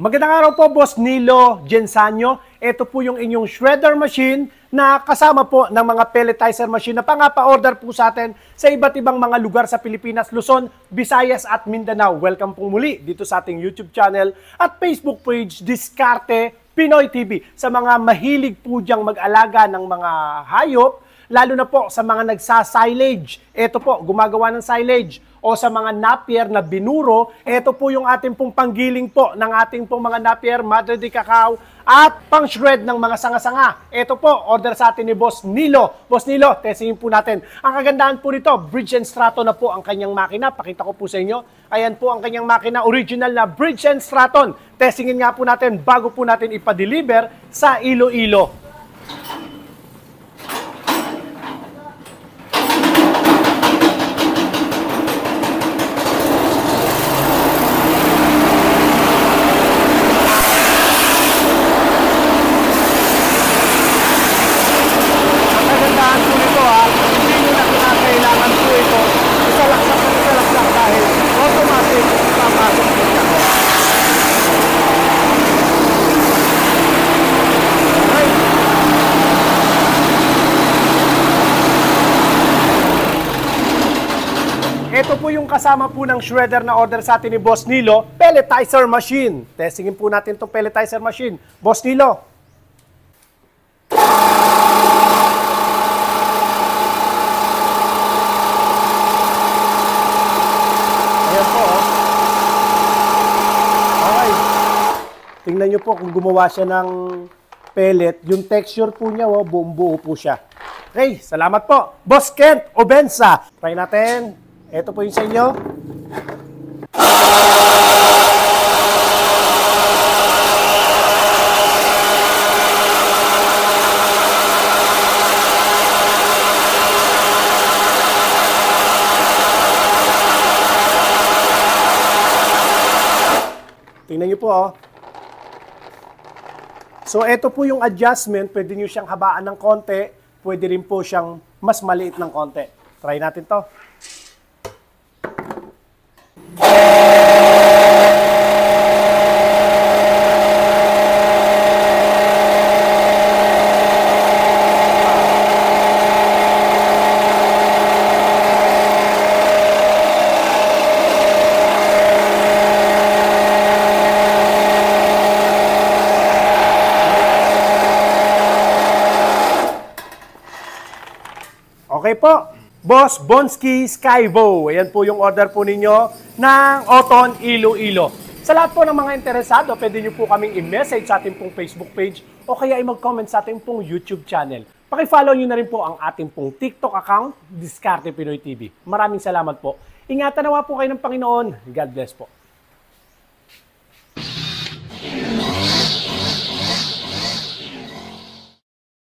Magandang araw po, Boss Nilo Gensanyo. Ito po yung inyong shredder machine na kasama po ng mga pelletizer machine na pangapa-order po sa atin sa iba't ibang mga lugar sa Pilipinas, Luzon, Visayas at Mindanao. Welcome po muli dito sa ating YouTube channel at Facebook page, Diskarte Pinoy TV. Sa mga mahilig po diyang mag-alaga ng mga hayop, lalo na po sa mga nagsa-silage. Ito po, gumagawa ng silage. O sa mga napier na binuro, ito po yung ating pong panggiling po ng ating pong mga napier, Madre de Cacao, at pang-shred ng mga sanga-sanga. Ito po, order sa atin ni Boss Nilo. Boss Nilo, testingin po natin. Ang kagandahan po nito, Bridge and Straton na po ang kanyang makina. Pakita ko po sa inyo. Ayan po ang kanyang makina, original na Bridge and Straton. Testingin nga po natin bago po natin ipa-deliver sa Iloilo. Ito po yung kasama po ng shredder na order sa atin ni Boss Nilo, pelletizer machine. Testingin po natin itong pelletizer machine. Boss Nilo. Ayan po. Okay. Tingnan nyo po kung gumawa siya ng pellet. Yung texture po niya, buong buo po siya. Okay, salamat po. Boss Kent Obensa. Try natin. Ito po yung sa inyo. Tingnan niyo po, oh. So, ito po yung adjustment. Pwede niyo siyang habaan ng konti. Pwede rin po siyang mas maliit ng konti. Try natin to. Okay po, Boss Bonsky Skybo. Ayan po yung order po ninyo ng Oton Iloilo. Sa lahat po ng mga interesado, pwede nyo po kaming i-message sa ating pong Facebook page o kaya i-mag-comment sa ating pong YouTube channel. Paki-follow nyo na rin po ang ating pong TikTok account, Diskarte Pinoy TV. Maraming salamat po. Ingatan nawa po kayo ng Panginoon. God bless po.